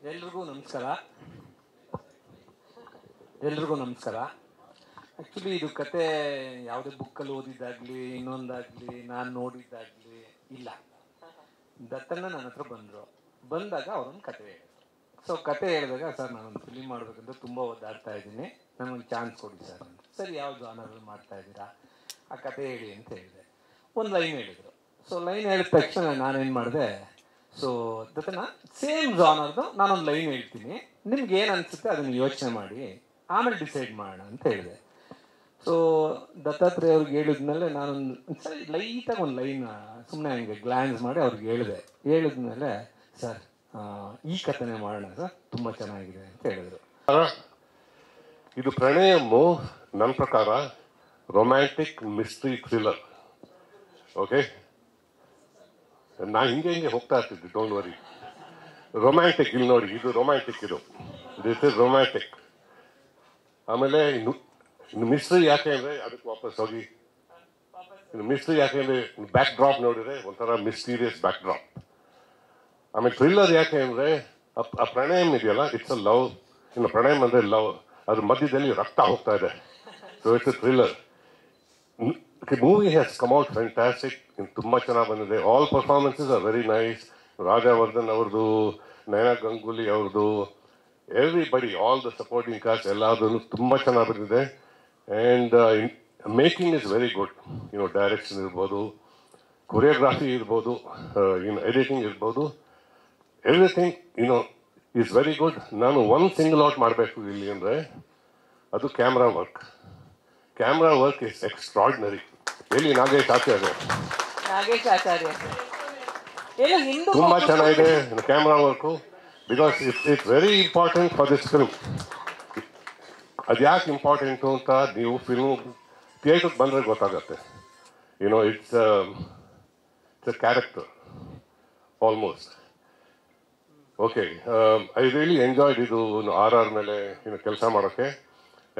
ಎಲ್ರಿಗೂ ನಮಸ್ಕಾರ. ಎಲ್ರಿಗೂ ನಮಸ್ಕಾರ. ಆ್ಯಕ್ಚುಲಿ ಇದು ಕತೆ ಯಾವುದೇ ಬುಕ್ಕಲ್ಲಿ ಓದಿದ್ದಾಗಲಿ ಇನ್ನೊಂದಾಗಲಿ ನಾನು ನೋಡಿದ್ದಾಗಲಿ ಇಲ್ಲ. ದತ್ತಣ್ಣ ನನ್ನ ಹತ್ರ ಬಂದಾಗ ಅವರೊಂದು ಕತೆ ಹೇಳಿದ್ರು. ಸೊ ಕತೆ ಹೇಳಿದಾಗ, ಸರ್ ನಾನೊಂದು ಫಿಲಿಮ್ ಮಾಡಬೇಕಂತ ತುಂಬ ಓದಾಡ್ತಾ ಇದ್ದೀನಿ, ನನಗೊಂದು ಚಾನ್ಸ್ ಕೊಡಿ ಸರ್ ಅಂತ. ಸರಿ, ಯಾವ ಜಾನರಲ್ಲಿ ಮಾಡ್ತಾ ಇದ್ದೀರಾ, ಆ ಕತೆ ಹೇಳಿ ಅಂತ ಹೇಳಿದೆ. ಒಂದು ಲೈನ್ ಹೇಳಿದರು. ಸೊ ಲೈನ್ ಹೇಳಿದ ತಕ್ಷಣ ನಾನೇನು ಮಾಡಿದೆ, ಸೊ ದತ್ತಣ್ಣ ಸೇಮ್ ಜಾನರ್ದು ನಾನೊಂದು ಲೈನ್ ಹೇಳ್ತೀನಿ, ನಿಮ್ಗೆ ಏನು ಅನಿಸುತ್ತೆ ಅದನ್ನು ಯೋಚನೆ ಮಾಡಿ ಆಮೇಲೆ ಡಿಸೈಡ್ ಮಾಡೋಣ ಅಂತ ಹೇಳಿದೆ. ಸೊ ದತ್ತಾತ್ರೇಯ ಅವ್ರಿಗೆ ಹೇಳಿದ್ಮೇಲೆ ನಾನೊಂದು ಸರಿ ಲೈಟಾಗಿ ಒಂದು ಲೈನ್ ಸುಮ್ಮನೆ ಹಂಗೆ ಗ್ಲ್ಯಾನ್ಸ್ ಮಾಡಿ ಅವ್ರಿಗೆ ಹೇಳಿದ್ಮೇಲೆ ಸರ್ ಈ ಕಥೆನೇ ಮಾಡೋಣ ಸರ್, ತುಂಬ ಚೆನ್ನಾಗಿದೆ ಅಂತ ಹೇಳಿದ್ರು. ಇದು ಪ್ರಣಯಮ್ಮು ನನ್ನ ಪ್ರಕಾರ ರೊಮ್ಯಾಂಟಿಕ್ ಮಿಸ್ಟ್ರಿ ಥ್ರಿಲ್ಲರ್. ಓಕೆ, ನಾ ಹಿಂಗೆ ಹೋಗ್ತಾ ಇರ್ತಿದ್ದೆ, ಡೋಂಟ್ ವರಿ. ರೊಮ್ಯಾಂಟಿಕ್, ಇಲ್ಲಿ ನೋಡಿ, ಇದು ರೊಮ್ಯಾಂಟಿಕ್, ದಿಸ್ ಇಸ್ ರೊಮ್ಯಾಂಟಿಕ್. ಆಮೇಲೆ ಇನ್ನು ಮಿಸ್ಟ್ರಿ ಯಾಕೆ ಅಂದರೆ ಅದಕ್ಕೆ ವಾಪಸ್ ಹೋಗಿ, ಇನ್ನು ಮಿಸ್ಟ್ರಿ ಯಾಕೆ ಅಂದರೆ ಬ್ಯಾಕ್ ಡ್ರಾಪ್ ನೋಡಿದ್ರೆ ಒಂಥರ ಮಿಸ್ಟೀರಿಯಸ್ ಬ್ಯಾಕ್ ಡ್ರಾಪ್. ಆಮೇಲೆ ಥ್ರಿಲ್ಲರ್ ಯಾಕೆ ಅಂದರೆ ಆ ಪ್ರಣಯಂ ಇದೆಯಲ್ಲ, ಇಟ್ಸ್ ಅ ಲವ್. ಇನ್ನು ಪ್ರಣಯಂ ಅಂದರೆ ಲವ್, ಅದ್ರ ಮಧ್ಯದಲ್ಲಿ ರಕ್ತ ಹೋಗ್ತಾ ಇದೆ. So it's a thriller. Movie has come out fantastic. ತುಂಬ ಚೆನ್ನಾಗಿ ಬಂದಿದೆ. All performances are very nice. Rajavardhan ಅವ್ರದ್ದು, ನಯನಾ ಗಂಗೂಲಿ ಅವ್ರದ್ದು, everybody, all the supporting cast ಎಲ್ಲದೂ ತುಂಬ ಚೆನ್ನಾಗಿ ಬಂದಿದೆ. And making is very good. Direction ಇರ್ಬೋದು, ಕೊರಿಯೋಗ್ರಾಫಿ ಇರ್ಬೋದು, ಎಡಿಟಿಂಗ್ ಇರ್ಬೋದು, ಎವ್ರಿಥಿಂಗ್ ಈಸ್ ವೆರಿ ಗುಡ್. ನಾನು ಒಂದು ಸಿಂಗಲ್ ಔಟ್ ಮಾಡಬೇಕು ಇಲ್ಲಿ ಅಂದರೆ ಅದು camera work. Camera work is extraordinary. ಎಲ್ಲಿ ನಾಗೇಶ್ ಆಚಾರ್ಯ ತುಂಬ ಚೆನ್ನಾಗಿದೆ camera work. Because it's very important for this film. ಅದು ಯಾಕೆ ಇಂಪಾರ್ಟೆಂಟು ಅಂತ ನೀವು ಫಿಲ್ಮು ಥಿಯೇಟ್ರಿಗೆ ಬಂದರೆ ಗೊತ್ತಾಗತ್ತೆ. It's a character almost. Okay, I really enjoyed ಇದು RR ಮೇಲೆ ಕೆಲಸ ಮಾಡೋಕ್ಕೆ.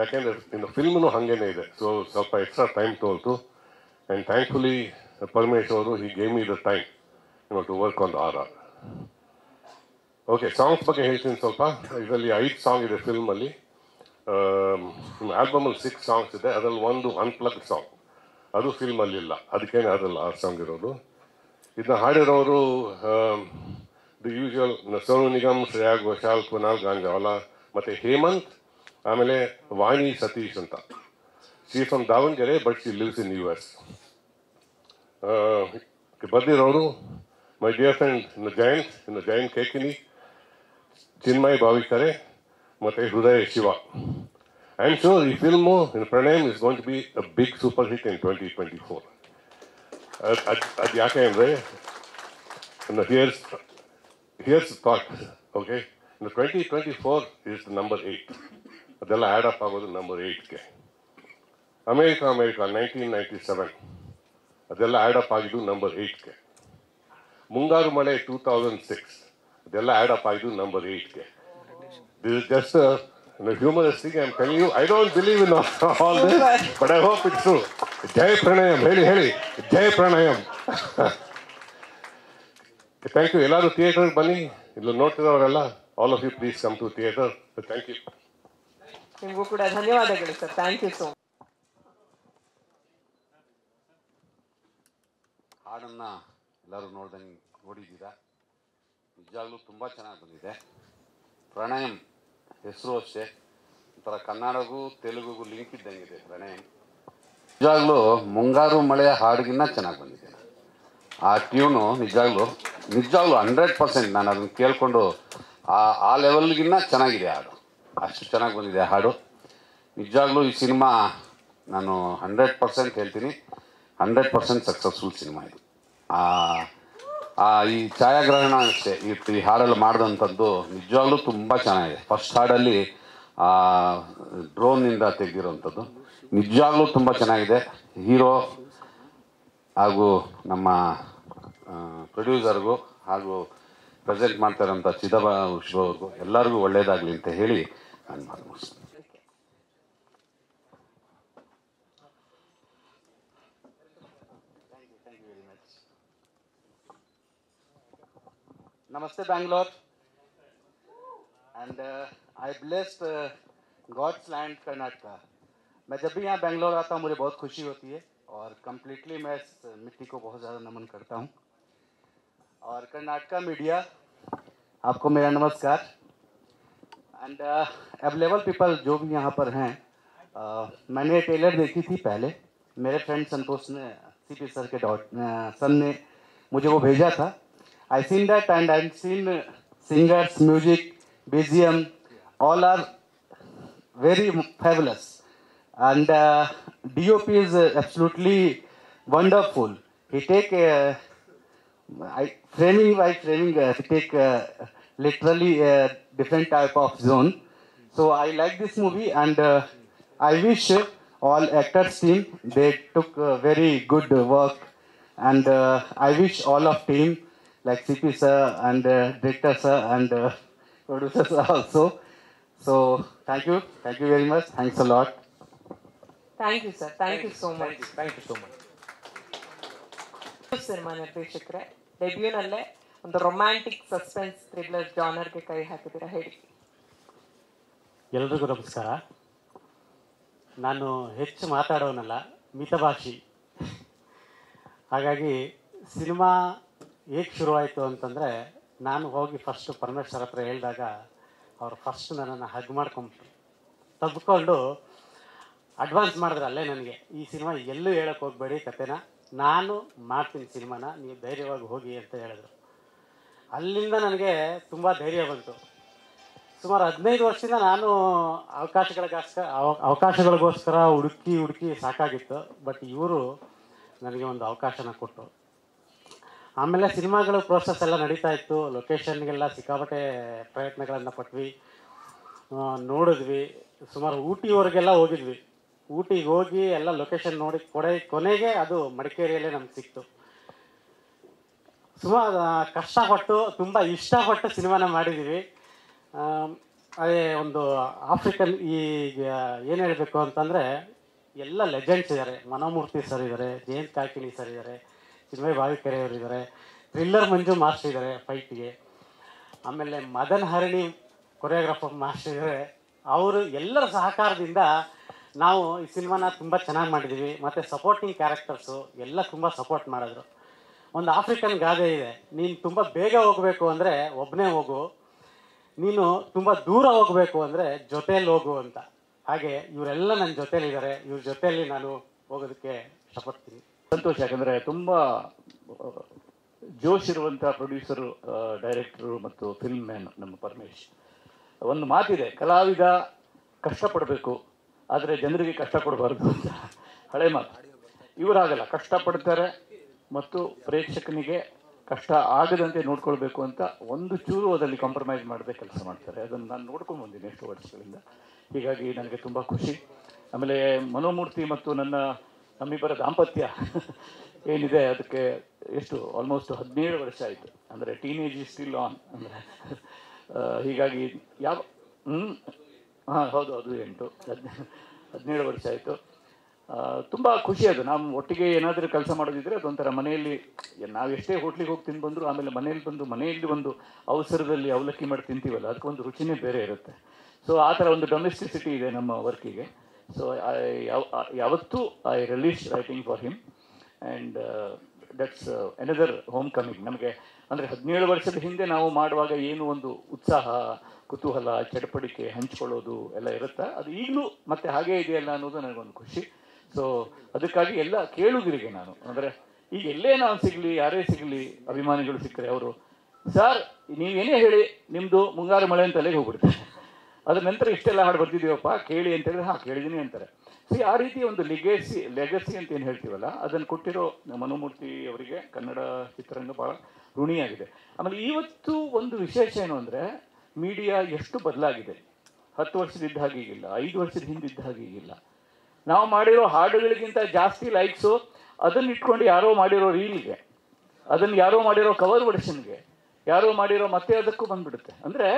ಯಾಕೆಂದರೆ ಫಿಲ್ಮ್ನು ಹಾಗೇನೇ ಇದೆ. ಸೊ ಸ್ವಲ್ಪ ಎಕ್ಸ್ಟ್ರಾ ಟೈಮ್ ತೊಗೊಳ್ತು. ಆ್ಯಂಡ್ ಥ್ಯಾಂಕ್ಫುಲಿ ಪರಮೇಶ್ ಅವರು he gave me the time to work on RR. Okay, songs ಬಗ್ಗೆ ಹೇಳ್ತೀನಿ ಸ್ವಲ್ಪ. ಇದರಲ್ಲಿ 5 ಸಾಂಗ್ ಇದೆ ಫಿಲ್ಮಲ್ಲಿ. ಆಲ್ಬಮಲ್ಲಿ 6 ಸಾಂಗ್ಸ್ ಇದೆ. ಅದರಲ್ಲಿ ಒಂದು ಅನ್ಪ್ಲಗ್ಡ್ ಸಾಂಗ್, ಅದು ಫಿಲ್ಮಲ್ಲಿಲ್ಲ, ಅದಕ್ಕೇನೆ ಅದರಲ್ಲಿ 6 ಸಾಂಗ್ ಇರೋದು. ಇದನ್ನ ಹಾಡಿರೋರು ದಿ ಯೂಶುವಲ್ ಸೋನು ನಿಗಮ್, ಶ್ರೇಯಾ ಘೋಷಾಲ್, ಕುನಾಲ್ ಗಾಂಜಾವಾಲಾ ಮತ್ತು ಹೇಮಂತ್, ಆಮೇಲೆ ವಾಣಿ ಸತೀಶ್ ಅಂತ. She from Davanagere, but she lives in US. ಬಂದಿರೋರು my dear friend Jayant Kaikini, Chinmay Bhavikere ಮತ್ತು Hridaya Shiva. I am sure ಈ film Pranayam is going to be a big super hit in 2024. ಅದು ಯಾಕೆ ಅಂದರೆ here's thought. Okay, 2024 is number 8. ಅದೆಲ್ಲ ಆ್ಯಡ್ ಅಪ್ ಆಗೋದು ನಂಬರ್ 8ಗೆ. ಅಮೇರಿಕಾ 1997 ಅದೆಲ್ಲ add up ಆಗಿದ್ದು ನಂಬರ್ 8ಗೆ. ಮುಂಗಾರು ಮಳೆ 2006 ಅದೆಲ್ಲ ಆ್ಯಡ್ ಅಪ್ ಆಗಿದ್ದು number 8ಗೆ. This is just a humorous thing I'm telling you. I don't believe in all this, but I hope it's true. Jai Pranayam. ಹೇಳಿ ಜೈ ಪ್ರಣಯಂ. Thank you. ಎಲ್ಲರೂ ಥಿಯೇಟರ್ಗೆ ಬನ್ನಿ. ಇಲ್ಲಿ ನೋಡ್ತಿರೋರೆಲ್ಲ, all of you please come to theatre. Thank you. ನಿಮಗೂ ಕೂಡ ಧನ್ಯವಾದಗಳು sir. Thank you so much. ಹಾಡನ್ನು ಎಲ್ಲರೂ ನೋಡಿದ್ದೀರಾ. ನಿಜವಾಗ್ಲೂ ತುಂಬ ಚೆನ್ನಾಗಿ ಬಂದಿದೆ. ಪ್ರಣಯಂ ಹೆಸರು ಅಷ್ಟೇ, ಒಂಥರ ಕನ್ನಡಗೂ ತೆಲುಗುಗೂ ಲಿಂಕ್ ಇದ್ದಂಗಿದೆ ಪ್ರಣಯಂ. ನಿಜವಾಗ್ಲೂ ಮುಂಗಾರು ಮಳೆಯ ಹಾಡಿಗಿನ್ನ ಚೆನ್ನಾಗಿ ಬಂದಿದೆ. ಆ ಟ್ಯೂನು ನಿಜವಾಗ್ಲೂ 100%. ನಾನು ಅದನ್ನು ಕೇಳಿಕೊಂಡು ಆ ಲೆವೆಲ್ಗಿನ್ನ ಚೆನ್ನಾಗಿದೆ ಹಾಡು. ಅಷ್ಟು ಚೆನ್ನಾಗಿ ಬಂದಿದೆ ಹಾಡು. ನಿಜವಾಗ್ಲೂ ಈ ಸಿನಿಮಾ ನಾನು 100% ಹೇಳ್ತೀನಿ, 100% ಸಕ್ಸಸ್ಫುಲ್ ಸಿನಿಮಾ ಇದು. ಈ ಛಾಯಾಗ್ರಹಣ ಅಷ್ಟೇ, ಈ ಹಾಡಲ್ಲಿ ಮಾಡಿದಂಥದ್ದು ನಿಜವಾಗ್ಲೂ ತುಂಬ ಚೆನ್ನಾಗಿದೆ. ಫಸ್ಟ್ ಹಾಡಲ್ಲಿ ಡ್ರೋನ್ನಿಂದ ತೆಗೆದಿರೋವಂಥದ್ದು ನಿಜವಾಗ್ಲೂ ತುಂಬ ಚೆನ್ನಾಗಿದೆ. ಹೀರೋ ಹಾಗೂ ನಮ್ಮ ಪ್ರೊಡ್ಯೂಸರ್ಗೂ ಹಾಗೂ ಪ್ರೆಸೆಂಟ್ ಮಾಡ್ತಾ ಇರೋಂಥ ಚಿದಬಾಬು ಅವ್ರಿಗೂ ಎಲ್ಲರಿಗೂ ಒಳ್ಳೆಯದಾಗಲಿ ಅಂತ ಹೇಳಿ ನಾನು ಮಾತು ಮುಗಿಸ್ತೀನಿ. ನಮಸ್ತೆ Bangalore. and I blessed God's land Karnataka. मैं जब भी यहाँ बेंगलोर आता हूँ मुझे बहुत खुशी होती है और कम्प्लीटली मैं इस मिट्टी को बहुत ज़्यादा नमन करता हूँ. और कर्नाटका मीडिया आपको मेरा नमस्कार. एंड अवेलेबल पीपल जो भी यहाँ पर हैं, मैंने ट्रेलर देखी थी पहले. मेरे फ्रेंड संतोष ने, सीपी सर के सन ने मुझे वो भेजा था. I seen that and I seen singers, music, BGM, all are very fabulous, and DOP is absolutely wonderful. He take framing by framing, he take literally a different type of zone. So I like this movie, and I wish all actors team they took very good work, and I wish all of team like CP sir and director sir and producers also. So thank you very much. Thanks a lot. Thank you sir, thank you so much. Thank you so much. Cinema ನಿರ್ದೇಶಕರೇ, ಡೆಬ್ಯೂನಲ್ಲೇ ಒಂದು romantic suspense thriller ಜಾನರ್ಗೆ ಕೈ ಹಾಕಿದ್ದೀರಾ, ಹೇಳಿ. ಎಲ್ರಿಗೂ ನಮಸ್ಕಾರ. ನಾನು ಹೆಚ್ಚು ಮಾತಾಡೋನಲ್ಲ, ಮಿತಭಾಷಿ. ಹಾಗಾಗಿ ಸಿನಿಮಾ ಹೇಗೆ ಶುರುವಾಯಿತು ಅಂತಂದರೆ, ನಾನು ಹೋಗಿ ಫಸ್ಟು ಪರಮೇಶ್ ಸರ್ ಹತ್ರ ಹೇಳಿದಾಗ ಅವ್ರು ಫಸ್ಟ್ ನನ್ನನ್ನು ಹಗ್ ಮಾಡ್ಕೊಂಬಿಟ್ರು, ತಬ್ಕೊಂಡು ಅಡ್ವಾನ್ಸ್ ಮಾಡಿದ್ರು ಅಲ್ಲೇ ನನಗೆ, ಈ ಸಿನಿಮಾ ಎಲ್ಲೂ ಹೇಳೋಕ್ಕೆ ಹೋಗಬೇಡಿ ಕತೆನ, ನಾನು ಮಾಡ್ತೀನಿ ಸಿನಿಮಾನ, ನೀವು ಧೈರ್ಯವಾಗಿ ಹೋಗಿ ಅಂತ ಹೇಳಿದ್ರು. ಅಲ್ಲಿಂದ ನನಗೆ ತುಂಬ ಧೈರ್ಯ ಬಂತು. ಸುಮಾರು 15 ವರ್ಷದಿಂದ ನಾನು ಅವಕಾಶಗಳಿಗೋಸ್ಕರ ಹುಡುಕಿ ಸಾಕಾಗಿತ್ತು. ಬಟ್ ಇವರು ನನಗೆ ಒಂದು ಅವಕಾಶನ ಕೊಟ್ಟರು. ಆಮೇಲೆ ಸಿನಿಮಾಗಳು ಪ್ರೋಸೆಸ್ ಎಲ್ಲ ನಡೀತಾ ಇತ್ತು. ಲೊಕೇಶನ್ಗೆಲ್ಲ ಸಿಕ್ಕಾಪಟ್ಟೆ ಪ್ರಯತ್ನಗಳನ್ನು ಪಟ್ವಿ, ನೋಡಿದ್ವಿ. ಸುಮಾರು ಊಟಿವರೆಗೆಲ್ಲ ಹೋಗಿದ್ವಿ. ಊಟಿಗೆ ಹೋಗಿ ಎಲ್ಲ ಲೊಕೇಶನ್ ನೋಡಿ ಕೊನೆಗೆ ಅದು ಮಡಿಕೇರಿಯಲ್ಲೇ ನಮ್ಗೆ ಸಿಕ್ತು. ಸುಮಾರು ಕಷ್ಟಪಟ್ಟು ತುಂಬ ಇಷ್ಟಪಟ್ಟು ಸಿನಿಮಾನ ಮಾಡಿದ್ದೀವಿ. ಅದೇ ಒಂದು ಆಫ್ರಿಕನ್, ಈಗ ಏನು ಹೇಳಬೇಕು ಅಂತಂದರೆ ಎಲ್ಲ ಲೆಜೆಂಡ್ಸ್ ಇದ್ದಾರೆ. ಮನೋಮೂರ್ತಿ ಸರ್ ಇದ್ದಾರೆ, ಜಯಂತ್ ಕಾಕಿಣಿ ಸರ್ ಇದ್ದಾರೆ, ಚಿನ್ಮಯ್ ಬಾವಿಕೆರೆಯವರು ಇದ್ದಾರೆ, ಥ್ರಿಲ್ಲರ್ ಮಂಜು ಮಾಸ್ಟರ್ ಇದ್ದಾರೆ ಫೈಟ್ಗೆ, ಆಮೇಲೆ ಮದನ್ ಹರಣಿ ಕೊರಿಯೋಗ್ರಾಫರ್ ಮಾಸ್ಟರ್ ಇದ್ದಾರೆ. ಅವರು ಎಲ್ಲರ ಸಹಕಾರದಿಂದ ನಾವು ಈ ಸಿನಿಮಾನ ತುಂಬ ಚೆನ್ನಾಗಿ ಮಾಡಿದ್ದೀವಿ. ಮತ್ತು ಸಪೋರ್ಟಿಂಗ್ ಕ್ಯಾರೆಕ್ಟರ್ಸು ಎಲ್ಲ ತುಂಬ ಸಪೋರ್ಟ್ ಮಾಡಿದ್ರು. ಒಂದು ಆಫ್ರಿಕನ್ ಗಾದೆ ಇದೆ, ನೀನು ತುಂಬ ಬೇಗ ಹೋಗಬೇಕು ಅಂದರೆ ಒಬ್ಬನೇ ಹೋಗು, ನೀನು ತುಂಬ ದೂರ ಹೋಗಬೇಕು ಅಂದರೆ ಜೊತೆಯಲ್ಲಿ ಹೋಗು ಅಂತ. ಹಾಗೆ ಇವರೆಲ್ಲ ನನ್ನ ಜೊತೆಯಲ್ಲಿದ್ದಾರೆ. ಇವ್ರ ಜೊತೆಯಲ್ಲಿ ನಾನು ಹೋಗೋದಕ್ಕೆ ಇಷ್ಟಪಡ್ತೀನಿ. ಸಂತೋಷ, ಯಾಕಂದರೆ ತುಂಬ ಜೋಶ್ ಇರುವಂಥ ಪ್ರೊಡ್ಯೂಸರು, ಡೈರೆಕ್ಟರು ಮತ್ತು ಫಿಲ್ಮ್ ಮ್ಯಾನ್ ನಮ್ಮ ಪರಮೇಶ್. ಒಂದು ಮಾತಿದೆ, ಕಲಾವಿದ ಕಷ್ಟಪಡಬೇಕು ಆದರೆ ಜನರಿಗೆ ಕಷ್ಟ ಕೊಡಬಾರ್ದು ಅಂತ, ಹಳೆ ಮಾತು. ಇವರಾಗಲ್ಲ, ಕಷ್ಟಪಡ್ತಾರೆ ಮತ್ತು ಪ್ರೇಕ್ಷಕನಿಗೆ ಕಷ್ಟ ಆಗದಂತೆ ನೋಡ್ಕೊಳ್ಬೇಕು ಅಂತ ಒಂದು ಚೂರು ಅದರಲ್ಲಿ ಕಾಂಪ್ರಮೈಸ್ ಮಾಡದೆ ಕೆಲಸ ಮಾಡ್ತಾರೆ. ಅದನ್ನು ನಾನು ನೋಡ್ಕೊಂಡು ಬಂದೀನಿ ಎಷ್ಟು ವರ್ಷಗಳಿಂದ. ಹೀಗಾಗಿ ನನಗೆ ತುಂಬ ಖುಷಿ. ಆಮೇಲೆ ಮನೋಮೂರ್ತಿ ಮತ್ತು ನಮ್ಮಿಬ್ಬರ ದಾಂಪತ್ಯ ಏನಿದೆ ಅದಕ್ಕೆ ಎಷ್ಟು ಆಲ್ಮೋಸ್ಟ್ 17 ವರ್ಷ ಆಯಿತು. ಅಂದರೆ ಟೀನೇಜ್ ಈಸ್ ಸ್ಟಿಲ್ ಆನ್ ಅಂದರೆ ಹೀಗಾಗಿ ಹೌದು 17 ವರ್ಷ ಆಯಿತು. ತುಂಬ ಖುಷಿ ಅದು. ನಾವು ಒಟ್ಟಿಗೆ ಏನಾದರೂ ಕೆಲಸ ಮಾಡೋದಿದ್ರೆ ಅದೊಂಥರ ಮನೆಯಲ್ಲಿ ನಾವು ಎಷ್ಟೇ ಹೋಟ್ಲಿಗೆ ಹೋಗಿ ತಿಂದು ಬಂದರೂ ಆಮೇಲೆ ಮನೆಯಲ್ಲಿ ಒಂದು ಅವಸರದಲ್ಲಿ ಅವಲಕ್ಕಿ ಮಾಡಿ ತಿಂತೀವಲ್ಲ, ಅದಕ್ಕೊಂದು ರುಚಿನೇ ಬೇರೆ ಇರುತ್ತೆ. ಸೊ ಆ ಥರ ಒಂದು ಡೊಮೆಸ್ಟಿಸಿಟಿ ಇದೆ ನಮ್ಮ ವರ್ಕಿಗೆ. ಸೊ ಯಾವತ್ತೂ I release writing for him and that's another home coming. ನಮಗೆ ಅಂದರೆ 17 ವರ್ಷದ ಹಿಂದೆ ನಾವು ಮಾಡುವಾಗ ಏನು ಒಂದು ಉತ್ಸಾಹ, ಕುತೂಹಲ, ಚಡಪಡಿಕೆ, ಹಂಚ್ಕೊಳ್ಳೋದು ಎಲ್ಲ ಇರುತ್ತೆ, ಅದು ಈಗಲೂ ಮತ್ತೆ ಹಾಗೇ ಇದೆಯಲ್ಲ ಅನ್ನೋದು ನನಗೊಂದು ಖುಷಿ. ಸೊ ಅದಕ್ಕಾಗಿ ಎಲ್ಲ ಕೇಳುಗರಿಗೆ ನಾನು ಅಂದರೆ ಈಗ ಎಲ್ಲೇ ನಾವು ಸಿಗಲಿ, ಯಾರೇ ಸಿಗಲಿ, ಅಭಿಮಾನಿಗಳು ಸಿಕ್ಕರೆ ಅವರು ಸರ್ ನೀವೇನೇ ಹೇಳಿ ನಿಮ್ಮದು ಮುಂಗಾರು ಮಳೆ ಅಂತ ಅಲ್ಲಿಗೆ ಹೋಗ್ಬಿಡ್ತಾರೆ. ಅದ್ರ ನಂತರ ಇಷ್ಟೆಲ್ಲ ಹಾಡು ಬರ್ತಿದ್ದೀವಪ್ಪ ಕೇಳಿ ಅಂತ ಹೇಳಿದ್ರೆ ಕೇಳಿದ್ದೀನಿ ಅಂತಾರೆ. ಸೊ ಆ ರೀತಿ ಒಂದು ಲೆಗಸಿ ಅಂತ ಏನು ಹೇಳ್ತೀವಲ್ಲ, ಅದನ್ನು ಕೊಟ್ಟಿರೋ ಮನೋಮೂರ್ತಿ ಅವರಿಗೆ ಕನ್ನಡ ಚಿತ್ರರಂಗ ಭಾಳ ಋಣಿಯಾಗಿದೆ. ಆಮೇಲೆ ಇವತ್ತು ಒಂದು ವಿಶೇಷ ಏನು ಅಂದರೆ, ಮೀಡಿಯಾ ಎಷ್ಟು ಬದಲಾಗಿದೆ. 10 ವರ್ಷದಿದ್ದ ಹಾಗೆ ಈಗಿಲ್ಲ, 5 ವರ್ಷದ ಹಿಂದಿದ್ದ ಹಾಗೆ ಈಗಿಲ್ಲ. ನಾವು ಮಾಡಿರೋ ಹಾಡುಗಳಿಗಿಂತ ಜಾಸ್ತಿ ಲೈಕ್ಸು ಅದನ್ನು ಇಟ್ಕೊಂಡು ಯಾರೋ ಮಾಡಿರೋ ರೀಲ್ಗೆ, ಅದನ್ನು ಯಾರೋ ಮಾಡಿರೋ ಕವರ್ ವರ್ಷನ್ಗೆ, ಯಾರೋ ಮಾಡಿರೋ ಮತ್ತೆ ಅದಕ್ಕೂ ಬಂದ್ಬಿಡುತ್ತೆ. ಅಂದರೆ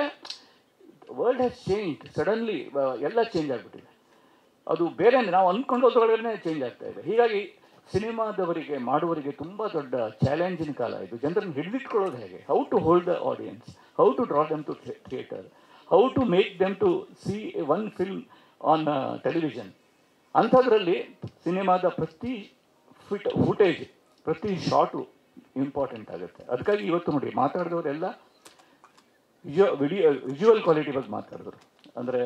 ವರ್ಲ್ಡ್ ಹ್ಯಾಸ್ ಚೇಂಜ್ ಸಡನ್ಲಿ, ಎಲ್ಲ ಚೇಂಜ್ ಆಗಿಬಿಟ್ಟಿದೆ. ಅದು ಬೇರೆ ನಾವು ಅಂದ್ಕೊಂಡೋದ್ರೊಳಗಡೆ ಚೇಂಜ್ ಆಗ್ತಾ ಇದೆ. ಹೀಗಾಗಿ ಸಿನಿಮಾದವರಿಗೆ, ಮಾಡುವವರಿಗೆ ತುಂಬ ದೊಡ್ಡ ಚಾಲೆಂಜಿನ ಕಾಲ ಇದು. ಜನರನ್ನು ಹಿಡಿದಿಟ್ಕೊಳ್ಳೋದು ಹೇಗೆ, how to hold the audience, how to draw them to theatre, how to make them to see one film on television. ಅಂಥದ್ರಲ್ಲಿ ಸಿನಿಮಾದ ಪ್ರತಿ ಫುಟೇಜ್, ಪ್ರತಿ ಶಾಟು ಇಂಪಾರ್ಟೆಂಟ್ ಆಗುತ್ತೆ. ಅದಕ್ಕಾಗಿ ಇವತ್ತು ನೋಡಿ ಮಾತಾಡಿದವರೆಲ್ಲ ವಿಜುವಲ್ ಕ್ವಾಲಿಟಿ ಬಗ್ಗೆ ಮಾತಾಡಿದ್ರು, ಅಂದರೆ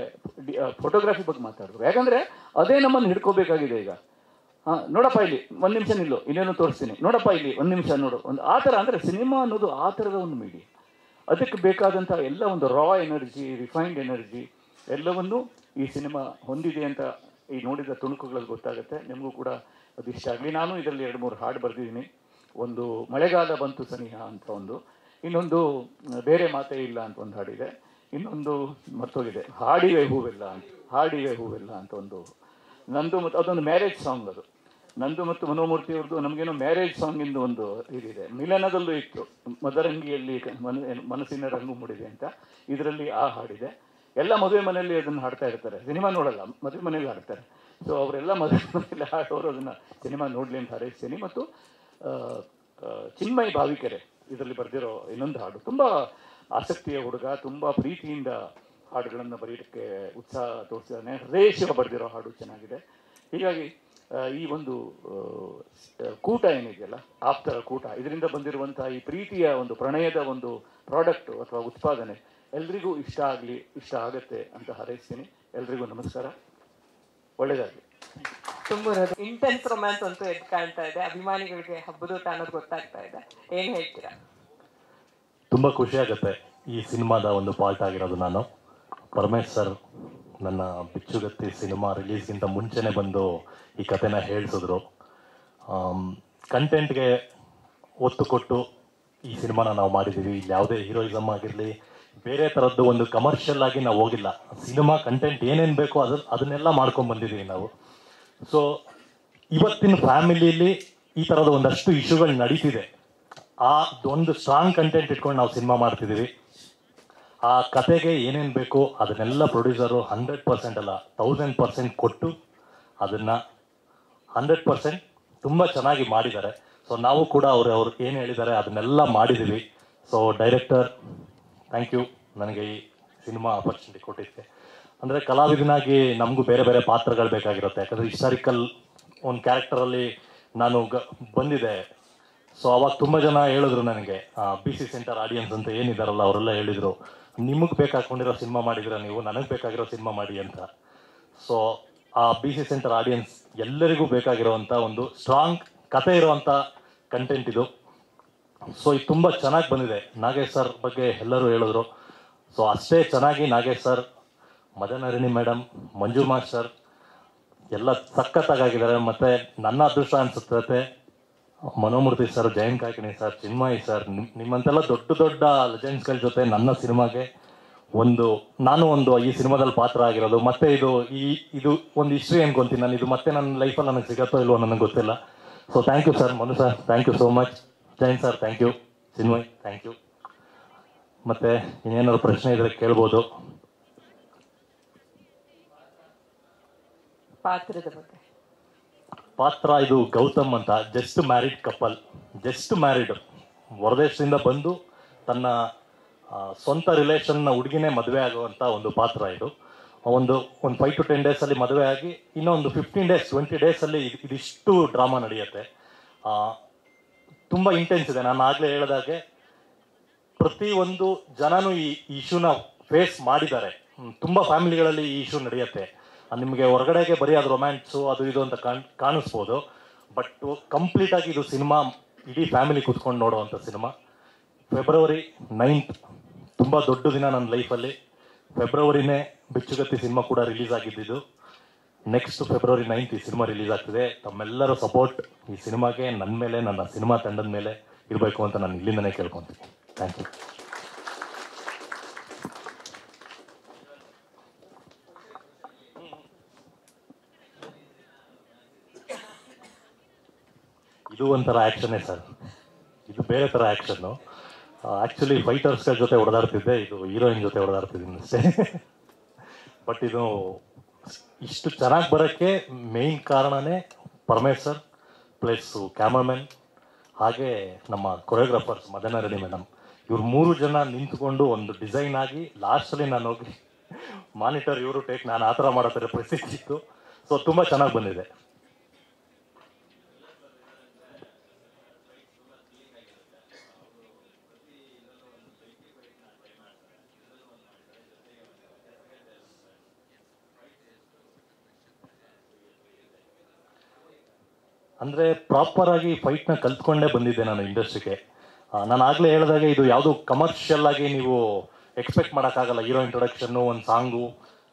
ಫೋಟೋಗ್ರಫಿ ಬಗ್ಗೆ ಮಾತಾಡಿದ್ರು. ಯಾಕಂದರೆ ಅದೇ ನಮ್ಮನ್ನು ಹಿಡ್ಕೋಬೇಕಾಗಿದೆ ಈಗ. ನೋಡಪ್ಪ ಇಲ್ಲಿ ಒಂದು ನಿಮಿಷ ನಿಲ್ಲು, ಇನ್ನೇನು ತೋರಿಸ್ತೀನಿ, ನೋಡಪ್ಪ ಇಲ್ಲಿ ಒಂದು ನಿಮಿಷ ನೋಡು, ಒಂದು ಆ ಥರ. ಅಂದರೆ ಸಿನಿಮಾ ಅನ್ನೋದು ಆ ಥರದ ಒಂದು ಮೀಡಿಯಾ. ಅದಕ್ಕೆ ಬೇಕಾದಂಥ ಎಲ್ಲ ಒಂದು ರಾ ಎನರ್ಜಿ, ರಿಫೈನ್ಡ್ ಎನರ್ಜಿ ಎಲ್ಲವನ್ನು ಈ ಸಿನಿಮಾ ಹೊಂದಿದೆ ಅಂತ ಈ ನೋಡಿದ ತುಣುಕುಗಳಲ್ಲಿ ಗೊತ್ತಾಗುತ್ತೆ. ನಿಮಗೂ ಕೂಡ ಅದು ಇಷ್ಟ ಆಗಲಿ. ನಾನು ಇದರಲ್ಲಿ 2-3 ಹಾಡು ಬರೆದಿದ್ದೀನಿ. ಒಂದು ಮಳೆಗಾಲ ಬಂತು ಸನಿಹ ಅಂತ ಒಂದು, ಇನ್ನೊಂದು ಬೇರೆ ಮಾತೇ ಇಲ್ಲ ಅಂತ ಒಂದು ಹಾಡಿದೆ, ಇನ್ನೊಂದು ಮತ್ತೋಗಿದೆ ಹಾಡಿವೆ ಹೂವೆಲ್ಲ ಅಂತ ಒಂದು ನಂದು. ಮತ್ತು ಅದೊಂದು ಮ್ಯಾರೇಜ್ ಸಾಂಗ್. ಅದು ನಂದು ಮತ್ತು ಮನೋಮೂರ್ತಿ ಅವ್ರದ್ದು ನಮಗೇನೋ ಮ್ಯಾರೇಜ್ ಸಾಂಗಿಂದು ಒಂದು ಇದಿದೆ. ಮಿಲನದಲ್ಲೂ ಇತ್ತು, ಮದರಂಗಿಯಲ್ಲಿ ಮನಸ್ಸಿನ ರಂಗು ಮೂಡಿದೆ ಅಂತ. ಇದರಲ್ಲಿ ಆ ಹಾಡಿದೆ. ಎಲ್ಲ ಮದುವೆ ಮನೆಯಲ್ಲಿ ಅದನ್ನು ಹಾಡ್ತಾ ಇರ್ತಾರೆ, ಸಿನಿಮಾ ನೋಡಲ್ಲ, ಮದುವೆ ಮನೇಲಿ ಹಾಡ್ತಾರೆ. ಸೊ ಅವರೆಲ್ಲ ಮದುವೆ ಮನೆಯಲ್ಲಿ ಹಾಡೋರು ಅದನ್ನು ಸಿನಿಮಾ ನೋಡಲಿ ಅಂತ ಹಾರೈಸ್ತೀನಿ. ಮತ್ತು ಚಿನ್ಮಯ್ ಭಾವಿಕೆರೆ ಇದರಲ್ಲಿ ಬರೆದಿರೋ ಇನ್ನೊಂದು ಹಾಡು, ತುಂಬ ಆಸಕ್ತಿಯ ಹುಡುಗ, ತುಂಬ ಪ್ರೀತಿಯಿಂದ ಹಾಡುಗಳನ್ನು ಬರೆಯೋಕ್ಕೆ ಉತ್ಸಾಹ ತೋರಿಸಿದ್ದಾನೆ. ಹೃದಯಶಿವ ಬರೆದಿರೋ ಹಾಡು ಚೆನ್ನಾಗಿದೆ. ಹೀಗಾಗಿ ಈ ಒಂದು ಕೂಟ ಏನಿದೆಯಲ್ಲ, ಆಪ್ತರ ಕೂಟ, ಇದರಿಂದ ಬಂದಿರುವಂಥ ಈ ಪ್ರೀತಿಯ ಒಂದು ಪ್ರಣಯದ ಒಂದು ಪ್ರಾಡಕ್ಟು ಅಥವಾ ಉತ್ಪಾದನೆ ಎಲ್ರಿಗೂ ಇಷ್ಟ ಆಗುತ್ತೆ ಅಂತ ಹಾರೈಸ್ತೀನಿ. ಎಲ್ರಿಗೂ ನಮಸ್ಕಾರ, ಒಳ್ಳೆಯದಾಗಲಿ. ತುಂಬ ಇಂಟೆನ್ಸ್ ರೊಮ್ಯಾನ್ಸ್ ಅಂತೂ ಎದ್ದು ಕಾಣ್ತಾ ಇದೆ. ಅಭಿಮಾನಿಗಳಿಗೆ ಹಬ್ಬದ ಅನ್ನೋದು ಗೊತ್ತಾಗ್ತಾ ಇದೆ. ಏನು ಹೇಳ್ತೀರಾ? ತುಂಬ ಖುಷಿಯಾಗುತ್ತೆ ಈ ಸಿನಿಮಾದ ಒಂದು ಪಾರ್ಟ್ ಆಗಿರೋದು. ನಾನು ಪರಮೇಶ್ ಸರ್ ನನ್ನ ಬಿಚ್ಚುಗತ್ತಿ ಸಿನಿಮಾ ರಿಲೀಸ್ಗಿಂತ ಮುಂಚೆನೇ ಬಂದು ಈ ಕಥೆನ ಹೇಳಿಸಿದ್ರು. ಕಂಟೆಂಟ್ಗೆ ಒತ್ತು ಕೊಟ್ಟು ಈ ಸಿನಿಮಾನ ನಾವು ಮಾಡಿದ್ದೀವಿ. ಇಲ್ಲಿ ಯಾವುದೇ ಹೀರೋಯಿಸಮ್ ಆಗಿರಲಿ, ಬೇರೆ ಥರದ್ದು ಒಂದು ಕಮರ್ಷಿಯಲ್ ಆಗಿ ನಾವು ಹೋಗಿಲ್ಲ. ಸಿನಿಮಾ ಕಂಟೆಂಟ್ ಏನೇನು ಬೇಕೋ ಅದನ್ನೆಲ್ಲ ಮಾಡ್ಕೊಂಡು ಬಂದಿದ್ದೀವಿ ನಾವು. ಸೊ ಇವತ್ತಿನ ಫ್ಯಾಮಿಲಿಯಲ್ಲಿ ಈ ಥರದ ಒಂದಷ್ಟು ಇಶ್ಯೂಗಳು ನಡೀತಿದೆ. ಆ ಒಂದು ಸ್ಟ್ರಾಂಗ್ ಕಂಟೆಂಟ್ ಇಟ್ಕೊಂಡು ನಾವು ಸಿನಿಮಾ ಮಾಡ್ತಿದ್ದೀವಿ. ಆ ಕತೆಗೆ ಏನೇನು ಬೇಕು ಅದನ್ನೆಲ್ಲ ಪ್ರೊಡ್ಯೂಸರು 100% ಅಲ್ಲ 1000% ಕೊಟ್ಟು ಅದನ್ನು 100% ತುಂಬ ಚೆನ್ನಾಗಿ ಮಾಡಿದ್ದಾರೆ. ಸೊ ನಾವು ಕೂಡ ಅವ್ರು ಏನು ಹೇಳಿದ್ದಾರೆ ಅದನ್ನೆಲ್ಲ ಮಾಡಿದ್ದೀವಿ. ಸೊ ಡೈರೆಕ್ಟರ್, ಥ್ಯಾಂಕ್ ಯು ನನಗೆ ಈ ಸಿನಿಮಾ ಆಪರ್ಚುನಿಟಿ ಕೊಟ್ಟಿದ್ದೆ. ಅಂದರೆ ಕಲಾವಿದನಾಗಿ ನಮಗೂ ಬೇರೆ ಬೇರೆ ಪಾತ್ರಗಳು ಬೇಕಾಗಿರುತ್ತೆ. ಯಾಕಂದರೆ ಹಿಸ್ಟಾರಿಕಲ್ ಒಂದು ಕ್ಯಾರೆಕ್ಟರಲ್ಲಿ ನಾನು ಬಂದಿದೆ. ಸೊ ಅವಾಗ ತುಂಬ ಜನ ಹೇಳಿದ್ರು ನನಗೆ, BC ಸೆಂಟರ್ ಆಡಿಯನ್ಸ್ ಅಂತ ಏನಿದಾರಲ್ಲ ಅವರೆಲ್ಲ ಹೇಳಿದರು, ನಿಮಗೆ ಬೇಕಾಕೊಂಡಿರೋ ಸಿನಿಮಾ ಮಾಡಿದಿರ ನೀವು, ನನಗೆ ಬೇಕಾಗಿರೋ ಸಿನಿಮಾ ಮಾಡಿ ಅಂತ. ಸೊ ಆ BC ಸೆಂಟರ್ ಆಡಿಯನ್ಸ್ ಎಲ್ಲರಿಗೂ ಬೇಕಾಗಿರೋವಂಥ ಒಂದು ಸ್ಟ್ರಾಂಗ್ ಕತೆ ಇರುವಂಥ ಕಂಟೆಂಟ್ ಇದು. ಸೊ ಇದು ತುಂಬ ಚೆನ್ನಾಗಿ ಬಂದಿದೆ. ನಾಗೇಶ್ ಸರ್ ಬಗ್ಗೆ ಎಲ್ಲರೂ ಹೇಳಿದ್ರು. ಸೊ ಅಷ್ಟೇ ಚೆನ್ನಾಗಿ Nagesh sir, Madanaharini madam, Manju master ಎಲ್ಲ ಸಖತ್ತಾಗಿದ್ದಾರೆ. ಮತ್ತು ನನ್ನ ಅದೃಷ್ಟ ಅನಿಸುತ್ತೆ Manomurthy sir, Jayant Kaikini sir, Chinmay sir, ನಿಮ್ಮಂತೆಲ್ಲ ದೊಡ್ಡ ದೊಡ್ಡ ಲೆಜೆಂಡ್ಸ್ಗಳ ಜೊತೆ ನನ್ನ ಸಿನಿಮಾಗೆ ನಾನು ಈ ಸಿನಿಮಾದಲ್ಲಿ ಪಾತ್ರ ಆಗಿರೋದು. ಮತ್ತು ಇದು ಒಂದು ಹಿಸ್ಟ್ರಿ ಅನ್ಕೊಂತೀನಿ ನಾನು. ಇದು ಮತ್ತೆ ನನ್ನ ಲೈಫಲ್ಲಿ ನನಗೆ ಸಿಗತ್ತೋ ಇಲ್ವೋ ನನಗೆ ಗೊತ್ತಿಲ್ಲ. So thank you sir. Manu sir thank you so much. Jayant sir thank you. Chinmay thank you. ಮತ್ತು ಇನ್ನೇನಾದ್ರು ಪ್ರಶ್ನೆ ಇದ್ರೆ ಕೇಳ್ಬೋದು. ಪಾತ್ರದ ಬಗ್ಗೆ ಪಾತ್ರ ಇದು ಗೌತಮ್ ಅಂತ, just married couple, just married, ಹೊರದೇಶದಿಂದ ಬಂದು ತನ್ನ ಸ್ವಂತ ರಿಲೇಷನ್ನ ಹುಡುಗಿನೇ ಮದುವೆ ಆಗುವಂಥ ಒಂದು ಪಾತ್ರ ಇದು. ಒಂದು 5 to 10 ಡೇಸಲ್ಲಿ ಮದುವೆ ಆಗಿ ಇನ್ನೊಂದು 15 days 20 ಡೇಸಲ್ಲಿ ಇದಿಷ್ಟು ಡ್ರಾಮಾ ನಡೆಯುತ್ತೆ. ತುಂಬ ಇಂಟೆನ್ಸ್ ಇದೆ. ನಾನು ಆಗಲೇ ಹೇಳಿದಾಗೆ ಪ್ರತಿಯೊಂದು ಜನನೂ ಈ ಇಶ್ಯೂನ ಫೇಸ್ ಮಾಡಿದ್ದಾರೆ. ತುಂಬ ಫ್ಯಾಮಿಲಿಗಳಲ್ಲಿ ಈ ಇಶ್ಯೂ ನಡೆಯುತ್ತೆ. ನಿಮಗೆ ಹೊರಗಡೆಗೆ ಬರೀ ಅದು ರೊಮ್ಯಾನ್ಸು ಅದು ಇದು ಅಂತ ಕಾಣಿಸ್ಬೋದು. ಬಟ್ ಕಂಪ್ಲೀಟಾಗಿ ಇದು ಸಿನಿಮಾ ಇಡೀ ಫ್ಯಾಮಿಲಿ ಕೂತ್ಕೊಂಡು ನೋಡುವಂಥ ಸಿನಿಮಾ. February 9th ತುಂಬ ದೊಡ್ಡ ದಿನ ನನ್ನ ಲೈಫಲ್ಲಿ. ಫೆಬ್ರವರಿನೇ ಬಿಚ್ಚುಗತ್ತಿ ಸಿನಿಮಾ ಕೂಡ ರಿಲೀಸ್ ಆಗಿದ್ದು. ನೆಕ್ಸ್ಟ್ February 9th ಈ ಸಿನಿಮಾ ರಿಲೀಸ್ ಆಗ್ತಿದೆ. ತಮ್ಮೆಲ್ಲರ ಸಪೋರ್ಟ್ ಈ ಸಿನಿಮಾಗೆ ನನ್ನ ಮೇಲೆ, ನನ್ನ ಸಿನಿಮಾ ತಂಡದ ಮೇಲೆ ಇರಬೇಕು ಅಂತ ನಾನು ಇಲ್ಲಿಂದನೇ ಕೇಳ್ಕೊತೀನಿ. Thank you. ಇದು ಒಂಥರ ಆ್ಯಕ್ಷನ್ನೇ ಸರ್. ಇದು ಬೇರೆ ಥರ ಆ್ಯಕ್ಷನ್ನು. ಆ್ಯಕ್ಚುಲಿ ಫೈಟರ್ಸ್ಗಳ ಜೊತೆ ಹೊಡೆದಾಡ್ತಿದ್ದೆ, ಇದು ಹೀರೋಯಿನ್ ಜೊತೆ ಹೊಡೆದಾಡ್ತಿದ್ದೀನಿ ಅಷ್ಟೇ. ಬಟ್ ಇದು ಇಷ್ಟು ಚೆನ್ನಾಗಿ ಬರೋಕ್ಕೆ ಮೇಯ್ನ್ ಕಾರಣನೇ ಪರಮೇಶ್ ಸರ್ ಪ್ಲಸ್ ಕ್ಯಾಮ್ರಾಮನ್, ಹಾಗೆ ನಮ್ಮ ಕೊರಿಯೋಗ್ರಾಫರ್ಸ್ ಮದನಹರಿಣಿ ಮೇಡಮ್. ಇವ್ರು 3 ಜನ ನಿಂತ್ಕೊಂಡು ಒಂದು ಡಿಸೈನ್ ಆಗಿ ಲಾಸ್ಟಲ್ಲಿ ನಾನು ಹೋಗಿ ಮಾನಿಟರ್ ಇವರು ಟೇಕ್ ನಾನು ಆ ಥರ ಮಾಡೋ ಥರ ಪರಿಸ್ಥಿತಿ ಇತ್ತು. ಸೊ ತುಂಬ ಚೆನ್ನಾಗಿ ಬಂದಿದೆ. ಅಂದರೆ ಪ್ರಾಪರಾಗಿ ಫೈಟ್ನ ಕಲ್ತ್ಕೊಂಡೇ ಬಂದಿದ್ದೆ ನಾನು ಇಂಡಸ್ಟ್ರಿಗೆ. ನಾನು ಆಗಲೇ ಹೇಳಿದಾಗ ಇದು ಯಾವುದು ಕಮರ್ಷಿಯಲ್ ಆಗಿ ನೀವು ಎಕ್ಸ್ಪೆಕ್ಟ್ ಮಾಡೋಕ್ಕಾಗಲ್ಲ. ಹೀರೋ ಇಂಟ್ರೊಡಕ್ಷನ್ನು, ಒಂದು ಸಾಂಗು,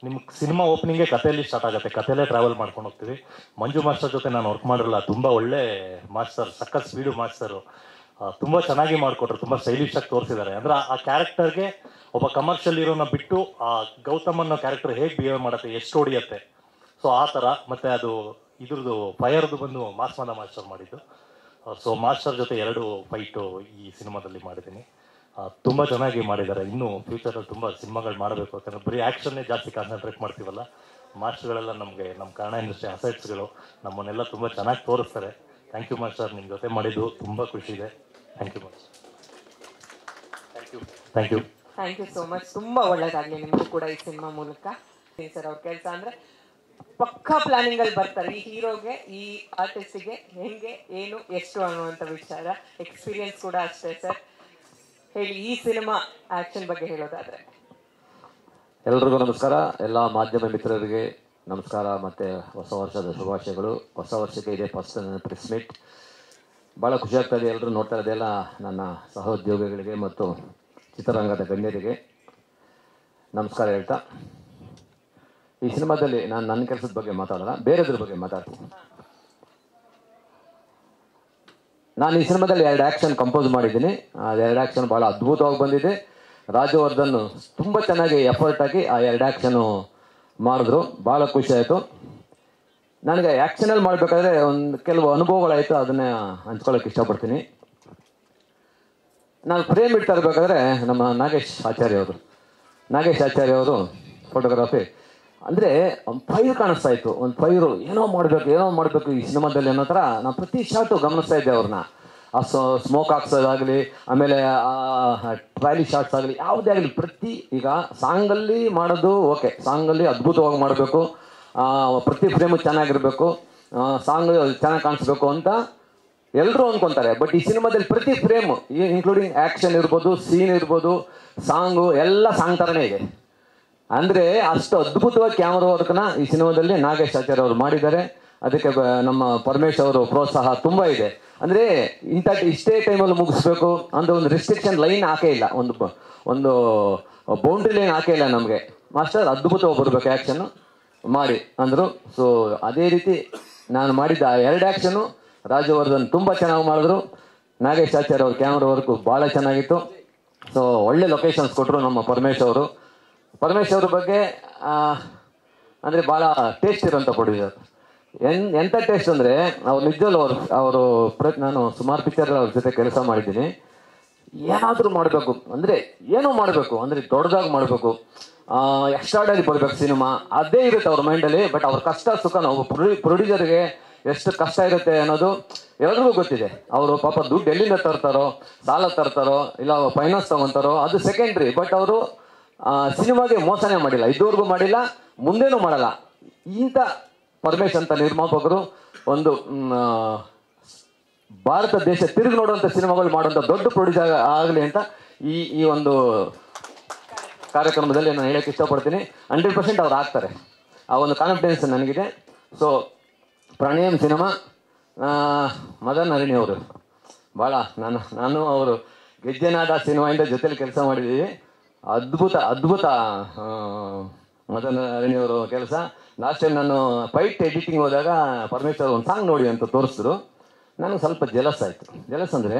ನಿಮ್ಗೆ ಸಿನಿಮಾ ಓಪನಿಂಗೇ ಕಥೆಯಲ್ಲಿ ಸ್ಟಾರ್ಟ್ ಆಗುತ್ತೆ, ಕಥೆಯಲ್ಲೇ ಟ್ರಾವೆಲ್ ಮಾಡ್ಕೊಂಡು ಹೋಗ್ತೀವಿ. ಮಂಜು ಮಾಸ್ಟರ್ ಜೊತೆ ನಾನು ವರ್ಕ್ ಮಾಡಿರಲ್ಲ, ತುಂಬ ಒಳ್ಳೆ ಮಾಸ್ಟರ್, ಸಖತ್ ಸ್ಪೀಡು ಮಾಸ್ಟರು, ತುಂಬ ಚೆನ್ನಾಗಿ ಮಾಡಿಕೊಟ್ರು, ತುಂಬ ಸ್ಟೈಲಿಶ್ ಆಗಿ ತೋರಿಸಿದ್ದಾರೆ. ಅಂದರೆ ಆ ಕ್ಯಾರೆಕ್ಟರ್ಗೆ ಒಬ್ಬ ಕಮರ್ಷಿಯಲ್ ಹೀರೋನ ಬಿಟ್ಟು ಆ ಗೌತಮ್ ಅನ್ನೋ ಕ್ಯಾರೆಕ್ಟರ್ ಹೇಗೆ ಬಿಹೇವ್ ಮಾಡುತ್ತೆ, ಎಷ್ಟು ಹೊಡಿಯುತ್ತೆ, ಸೊ ಆ ಥರ. ಮತ್ತು ಅದು ಇದ್ರದ್ದು ಫೈರ್ದು ಬಂದು ಮಾಸ್ಮದ ಮಾಸ್ಟರ್ ಮಾಡಿದ್ದು. ಸೊ ಮಾಸ್ಟರ್ ಜೊತೆ 2 ಫೈಟು ಈ ಸಿನಿಮಾದಲ್ಲಿ ಮಾಡಿದ್ದೀನಿ. ತುಂಬ ಚೆನ್ನಾಗಿ ಮಾಡಿದ್ದಾರೆ. ಇನ್ನೂ ಫ್ಯೂಚರಲ್ಲಿ ತುಂಬ ಸಿನಿಮಾಗಳು ಮಾಡಬೇಕು, ಯಾಕಂದರೆ ಬರೀ ಆ್ಯಕ್ಷನ್ನೇ ಜಾಸ್ತಿ ಕಾನ್ಸಂಟ್ರೇಟ್ ಮಾಡ್ತೀವಲ್ಲ. ಮಾಸ್ಟರ್ಗಳೆಲ್ಲ ನಮಗೆ ನಮ್ಮ ಕನ್ನಡ ಇಂಡಸ್ಟ್ರಿ ಅಸೆಟ್ಸ್ಗಳು, ನಮ್ಮನ್ನೆಲ್ಲ ತುಂಬ ಚೆನ್ನಾಗಿ ತೋರಿಸ್ತಾರೆ. ಥ್ಯಾಂಕ್ ಯು ಮಾಸ್ಟರ್, ನಿಮ್ಮ ಜೊತೆ ಮಾಡಿದ್ದು ತುಂಬ ಖುಷಿ ಇದೆ. Thank you master. Thank you thank you so much. ತುಂಬ ಒಳ್ಳೇದಾಗಲಿ ನಿಮಗೂ ಕೂಡ ಈ ಸಿನಿಮಾ ಮೂಲಕ. ಸರ್ ಅವ್ರ ಕೆಲಸ ಅಂದರೆ ಪಕ್ಕಾ ಪ್ಲಾನಿಂಗ್ ಅಲ್ಲಿ ಬರ್ತಾರೆ. ಈ ಹೀರೋಗೆ, ಈ ಆರ್ಟಿಸ್ಟಿಗೆ ಹೆಂಗೆ, ಏನು, ಎಷ್ಟು ಅನ್ನುವಂಥ ವಿಚಾರ, ಎಕ್ಸ್ಪೀರಿಯನ್ಸ್ ಕೂಡ ಅಷ್ಟೇ. ಸರ್ ಹೇಳಿ, ಈ ಸಿನಿಮಾ ಆಕ್ಷನ್ ಬಗ್ಗೆ ಹೇಳೋದಾದ್ರೆ. ಎಲ್ರಿಗೂ ನಮಸ್ಕಾರ. ಎಲ್ಲ ಮಾಧ್ಯಮ ಮಿತ್ರರಿಗೆ ನಮಸ್ಕಾರ ಮತ್ತು ಹೊಸ ವರ್ಷದ ಶುಭಾಶಯಗಳು. ಹೊಸ ವರ್ಷಕ್ಕೆ ಇದೆ ಫಸ್ಟ್ ನನ್ನ ಪ್ರೆಸ್ ಮೀಟ್. ಭಾಳ ಖುಷಿ ಆಗ್ತಾಯಿದೆ. ಎಲ್ಲರೂ ನೋಡ್ತಾ ಇರೋದೆಲ್ಲ ನನ್ನ ಸಹೋದ್ಯೋಗಿಗಳಿಗೆ ಮತ್ತು ಚಿತ್ರರಂಗದ ಗಣ್ಯರಿಗೆ ನಮಸ್ಕಾರ ಹೇಳ್ತಾ, ಈ ಸಿನಿಮಾದಲ್ಲಿ ನಾನು ನನ್ನ ಕೆಲಸದ ಬಗ್ಗೆ ಮಾತಾಡೋಲ್ಲ, ಬೇರೆದ್ರ ಬಗ್ಗೆ ಮಾತಾಡ್ತೀನಿ. ನಾನು ಈ ಸಿನಿಮಾದಲ್ಲಿ 2 ಆ್ಯಕ್ಷನ್ ಕಂಪೋಸ್ ಮಾಡಿದ್ದೀನಿ. ಅದು 2 ಆ್ಯಕ್ಷನ್ ಭಾಳ ಅದ್ಭುತವಾಗಿ ಬಂದಿದೆ. ರಾಜವರ್ಧನ್ ತುಂಬ ಚೆನ್ನಾಗಿ ಎಫರ್ಟ್ ಹಾಕಿ ಆ 2 ಆ್ಯಕ್ಷನು ಮಾಡಿದ್ರು. ಭಾಳ ಖುಷಿ ಆಯಿತು ನನಗೆ. ಆ್ಯಕ್ಷನಲ್ಲಿ ಮಾಡಬೇಕಾದ್ರೆ ಕೆಲವು ಅನುಭವಗಳಾಯಿತು, ಅದನ್ನೇ ಹಂಚ್ಕೊಳ್ಳೋಕೆ ಇಷ್ಟಪಡ್ತೀನಿ. ನಾನು ಫ್ರೇಮ್ ಇಡ್ತಾ ಇರಬೇಕಾದ್ರೆ ನಮ್ಮ ನಾಗೇಶ್ ಆಚಾರ್ಯ ಅವರು ಫೋಟೋಗ್ರಫಿ ಅಂದರೆ ಒಂದು ಫೈರ್ ಕಾಣಿಸ್ತಾ ಇತ್ತು. ಒಂದು ಫೈರು ಏನೋ ಮಾಡಬೇಕು ಈ ಸಿನಿಮಾದಲ್ಲಿ ಅನ್ನೋ ಥರ ನಾನು ಪ್ರತಿ ಶಾಟು ಗಮನಿಸ್ತಾ ಇದ್ದೆ ಅವ್ರನ್ನ. ಆ ಸ್ಮೋಕ್ ಹಾಕ್ಸೋದಾಗಲಿ, ಆಮೇಲೆ ಟ್ರೈಲಿ ಶಾಟ್ಸ್ ಆಗಲಿ, ಯಾವುದೇ ಆಗಲಿ, ಈಗ ಸಾಂಗಲ್ಲಿ ಮಾಡೋದು ಓಕೆ, ಸಾಂಗಲ್ಲಿ ಅದ್ಭುತವಾಗಿ ಮಾಡಬೇಕು, ಪ್ರತಿ ಫ್ರೇಮು ಚೆನ್ನಾಗಿರಬೇಕು, ಸಾಂಗ್ ಚೆನ್ನಾಗಿ ಕಾಣಿಸ್ಬೇಕು ಅಂತ ಎಲ್ಲರೂ ಅಂದ್ಕೊತಾರೆ. ಬಟ್ ಈ ಸಿನಿಮಾದಲ್ಲಿ ಪ್ರತಿ ಫ್ರೇಮು, ಇನ್ಕ್ಲೂಡಿಂಗ್ ಆ್ಯಕ್ಷನ್ ಇರ್ಬೋದು, ಸೀನ್ ಇರ್ಬೋದು, ಸಾಂಗು ಎಲ್ಲ ಸಾಂಗ್ ಥರನೇ ಇದೆ. ಅಂದರೆ ಅಷ್ಟು ಅದ್ಭುತವಾಗಿ ಕ್ಯಾಮ್ರಾ ವರ್ಕ್ನ ಈ ಸಿನಿಮಾದಲ್ಲಿ ನಾಗೇಶ್ ಆಚಾರ್ಯ ಅವರು ಮಾಡಿದ್ದಾರೆ. ಅದಕ್ಕೆ ನಮ್ಮ ಪರಮೇಶ್ ಅವರು ಪ್ರೋತ್ಸಾಹ ತುಂಬ ಇದೆ. ಅಂದರೆ ಇಷ್ಟೇ ಟೈಮಲ್ಲಿ ಮುಗಿಸ್ಬೇಕು ಅಂತ ಒಂದು ರಿಸ್ಟ್ರಿಕ್ಷನ್ ಲೈನ್ ಹಾಕೇ ಇಲ್ಲ, ಒಂದು ಬೌಂಡ್ರಿ ಲೈನ್ ಹಾಕೇ ಇಲ್ಲ ನಮಗೆ. ಮಾಸ್ಟರ್ ಅದ್ಭುತವಾಗಿ ಬರಬೇಕು ಆ್ಯಕ್ಷನ್ನು ಮಾಡಿ ಅಂದರು. ಸೊ ಅದೇ ರೀತಿ ನಾನು ಮಾಡಿದ್ದ 2 ಆ್ಯಕ್ಷನು ರಾಜವರ್ಧನ್ ತುಂಬ ಚೆನ್ನಾಗಿ ಮಾಡಿದ್ರು. ನಾಗೇಶ್ ಆಚಾರ್ಯ ಅವ್ರ ಕ್ಯಾಮ್ರಾ ವರ್ಕು ಭಾಳ ಚೆನ್ನಾಗಿತ್ತು. ಸೊ ಒಳ್ಳೆ ಲೊಕೇಶನ್ಸ್ ಕೊಟ್ಟರು ನಮ್ಮ ಪರಮೇಶ್ ಅವ್ರ ಬಗ್ಗೆ. ಅಂದರೆ ಭಾಳ ಟೇಸ್ಟ್ ಇರೋಂಥ ಪ್ರೊಡ್ಯೂಸರ್. ಎಂಥ ಟೇಸ್ಟ್ ಅಂದರೆ ಅವ್ರು ನಿಜವಲ್ಲೂ ನಾನು ಸುಮಾರು ಪಿಕ್ಚರ್ ಅವ್ರ ಜೊತೆ ಕೆಲಸ ಮಾಡಿದ್ದೀನಿ. ಏನಾದರೂ ಮಾಡಬೇಕು ಅಂದರೆ ದೊಡ್ಡದಾಗಿ ಮಾಡಬೇಕು, ಎಕ್ಸ್ಟ್ರಾಡರಿ ಬರಬೇಕು ಸಿನಿಮಾ, ಅದೇ ಇರುತ್ತೆ ಅವ್ರ ಮೈಂಡಲ್ಲಿ. ಬಟ್ ಅವ್ರ ಕಷ್ಟ ಸುಖ ನಾವು ಪ್ರೊಡ್ಯೂಸರ್ಗೆ ಎಷ್ಟು ಕಷ್ಟ ಇರುತ್ತೆ ಅನ್ನೋದು ಎಲ್ರಿಗೂ ಗೊತ್ತಿದೆ. ಅವರು ಪಾಪ ದುಡ್ಡು ಎಲ್ಲಿಂದ ತರ್ತಾರೋ, ಸಾಲ ತರ್ತಾರೋ, ಇಲ್ಲ ಫೈನಾನ್ಸ್ ತಗೊತಾರೋ, ಅದು ಸೆಕೆಂಡ್ರಿ. ಬಟ್ ಅವರು ಸಿನಿಮಾಗೆ ಮೋಸನೇ ಮಾಡಿಲ್ಲ, ಇದುವರೆಗೂ ಮಾಡಿಲ್ಲ, ಮುಂದೇನೂ ಮಾಡಲ್ಲ. ಇಂಥ ಪರಮೇಶ್ ಅಂತ ನಿರ್ಮಾಪಕರು ಒಂದು ಭಾರತ ದೇಶ ತಿರುಗಿ ನೋಡುವಂಥ ಸಿನಿಮಾಗಳು ಮಾಡುವಂಥ ದೊಡ್ಡ ಪ್ರೊಡ್ಯೂಸರ್ ಆಗಲಿ ಅಂತ ಈ ಒಂದು ಕಾರ್ಯಕ್ರಮದಲ್ಲಿ ನಾನು ಹೇಳೋಕ್ಕೆ ಇಷ್ಟಪಡ್ತೀನಿ. 100% ಅವ್ರು ಆಗ್ತಾರೆ, ಆ ಒಂದು ಕಾನ್ಫಿಡೆನ್ಸ್ ನನಗಿದೆ. ಸೊ ಪ್ರಣಯಂ ಸಿನಿಮಾ, ಮದನ್ ಹರಿಣಿ ಅವರು ಭಾಳ ನಾನು ಅವರು ಗೆಜ್ಜೆನಾದ ಸಿನಿಮಾಯಿಂದ ಜೊತೆಲಿ ಕೆಲಸ ಮಾಡಿದ್ದೀವಿ. ಅದ್ಭುತ ಮದನ್ ಹರಿಣಿ ಅವರು ಕೆಲಸ. ಲಾಸ್ಟ್ ಟೈಮ್ ನಾನು ಫೈಟ್ ಎಡಿಟಿಂಗ್ ಹೋದಾಗ ಪರಮೇಶ್ವರ್ ಒಂದು ಸಾಂಗ್ ನೋಡಿ ಅಂತ ತೋರಿಸಿದ್ರು. ನನಗೆ ಸ್ವಲ್ಪ ಜಲಸ್ ಆಯಿತು. ಜಲಸ್ ಅಂದರೆ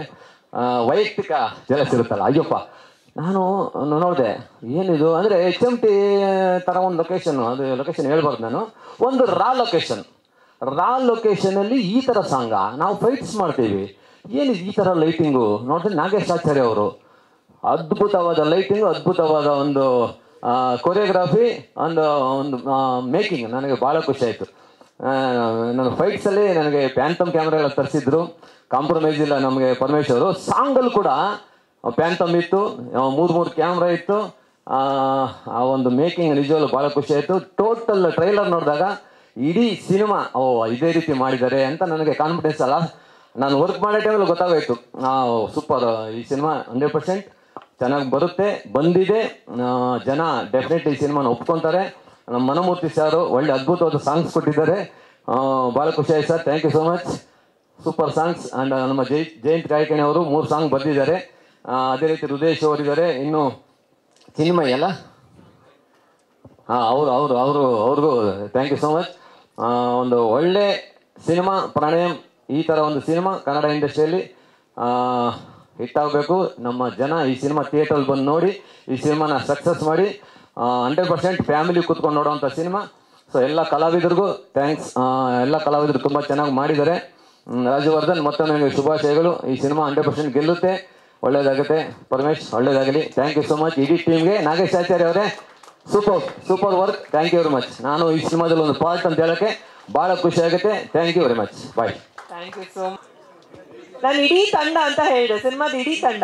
ವೈಯಕ್ತಿಕ ಜಲಸ್ ಇರುತ್ತಲ್ಲ, ಅಯ್ಯಪ್ಪ ನಾನು ನೋಡಿದೆ ಏನಿದು ಅಂದರೆ HMT ಥರ ಒಂದು ಲೊಕೇಶನ್ನು, ಅದು ಲೊಕೇಶನ್ ಹೇಳ್ಬಾರ್ದು ನಾನು, ಒಂದು ರಾ ಲೊಕೇಶನಲ್ಲಿ ಈ ಥರ ಸಾಂಗ ನಾವು ಫೈಟ್ಸ್ ಮಾಡ್ತೀವಿ, ಏನಿದು ಈ ಥರ ಲೈಟಿಂಗು ನೋಡಿದ್ರೆ ನಾಗೇಶ್ ಆಚಾರ್ಯ ಅವರು ಅದ್ಭುತವಾದ ಲೈಟಿಂಗು, ಅದ್ಭುತವಾದ ಒಂದು ಕೊರಿಯೋಗ್ರಾಫಿ, ಒಂದು ಮೇಕಿಂಗ್ ನನಗೆ ಭಾಳ ಖುಷಿ ಆಯಿತು. ನನ್ನ ಫೈಟ್ಸಲ್ಲಿ ನನಗೆ ಪ್ಯಾಂಟಮ್ ಕ್ಯಾಮ್ರಾ ಎಲ್ಲ ತರಿಸಿದ್ರು, ಕಾಂಪ್ರಮೈಸ್ ಇಲ್ಲ ನಮಗೆ ಪರಮೇಶ್ವರು. ಸಾಂಗಲ್ಲಿ ಕೂಡ ಪ್ಯಾಂಟಮ್ ಇತ್ತು, 3 ಕ್ಯಾಮ್ರಾ ಇತ್ತು. ಆ ಒಂದು ಮೇಕಿಂಗ್ ನಿಜವಲ್ಲೂ ಭಾಳ ಖುಷಿ ಆಯಿತು. ಟೋಟಲ್ ಟ್ರೈಲರ್ ನೋಡಿದಾಗ ಇಡೀ ಸಿನಿಮಾ ಇದೇ ರೀತಿ ಮಾಡಿದ್ದಾರೆ ಅಂತ ನನಗೆ ಕಾನ್ಫಿಡೆನ್ಸ್ ಅಲ್ಲ, ನಾನು ವರ್ಕ್ ಮಾಡೋ ಟೈಮಲ್ಲಿ ಗೊತ್ತಾಗೋಯ್ತು. ಸೂಪರ್, ಈ ಸಿನಿಮಾ 100% ಚೆನ್ನಾಗಿ ಬರುತ್ತೆ, ಬಂದಿದೆ. ಜನ ಡೆಫಿನೆಟ್ಲಿ ಈ ಸಿನಿಮಾನ ಒಪ್ಕೊತಾರೆ. ನಮ್ಮ ಮನಮೂರ್ತಿ ಸರ್ ಒಳ್ಳೆ ಅದ್ಭುತವಾದ ಸಾಂಗ್ಸ್ ಕೊಟ್ಟಿದ್ದಾರೆ, ಭಾಳ ಖುಷಿ ಆಯ್ತು sir. Thank you so much. Super songs. And ನಮ್ಮ ಜಯಂತ್ ಕಾಯ್ಕಣಿ ಅವರು 3 ಸಾಂಗ್ ಬರೆದಿದ್ದಾರೆ. ಅದೇ ರೀತಿ ಹೃದಯೇಶ್ ಅವರಿದ್ದಾರೆ. ಇನ್ನು ಚಿನ್ಮಯ್ ಅಲ್ಲ, ಅವ್ರಿಗೂ ಥ್ಯಾಂಕ್ ಯು ಸೋ ಮಚ್. ಒಂದು ಒಳ್ಳೆ ಸಿನಿಮಾ ಪ್ರಣಯಂ. ಈ ಥರ ಒಂದು ಸಿನಿಮಾ ಕನ್ನಡ ಇಂಡಸ್ಟ್ರಿಯಲ್ಲಿ ಹಿಟ್ಟಾಗಬೇಕು. ನಮ್ಮ ಜನ ಈ ಸಿನಿಮಾ ಥಿಯೇಟ್ರಲ್ಲಿ ಬಂದು ನೋಡಿ ಈ ಸಿನಿಮಾನ ಸಕ್ಸಸ್ ಮಾಡಿ 100% ಫ್ಯಾಮಿಲಿ ಕೂತ್ಕೊಂಡು ನೋಡೋವಂಥ ಸಿನಿಮಾ. ಸೊ ಎಲ್ಲ ಕಲಾವಿದರಿಗೂ ಥ್ಯಾಂಕ್ಸ್. ಎಲ್ಲ ಕಲಾವಿದರು ತುಂಬ ಚೆನ್ನಾಗಿ ಮಾಡಿದ್ದಾರೆ. ರಾಜವರ್ಧನ್ ಮತ್ತೊಮ್ಮೆ ನನಗೆ ಶುಭಾಶಯಗಳು. ಈ ಸಿನಿಮಾ 100% ಗೆಲ್ಲುತ್ತೆ, ಒಳ್ಳೇದಾಗುತ್ತೆ. ಪರಮೇಶ್ ಒಳ್ಳೇದಾಗಲಿ. ಥ್ಯಾಂಕ್ ಯು ಸೋ ಮಚ್ ಇಡೀ ಟೀಮ್ಗೆ. ನಾಗೇಶ್ ಆಚಾರ್ಯ ಅವರೇ super work. Thank you very much. ನಾನು ಈ ಸಿನಿಮಾದಲ್ಲಿ ಒಂದು ಪಾರ್ಟ್ ಅಂತ ಹೇಳೋಕ್ಕೆ ಭಾಳ ಖುಷಿ ಆಗುತ್ತೆ. Thank you very much. Bye. Thank you so much. ನಾನು ಇಡೀ ತಂಡ ಅಂತ ಹೇಳಿದೆ, ಸಿನಿಮಾದ ಇಡೀ ತಂಡ.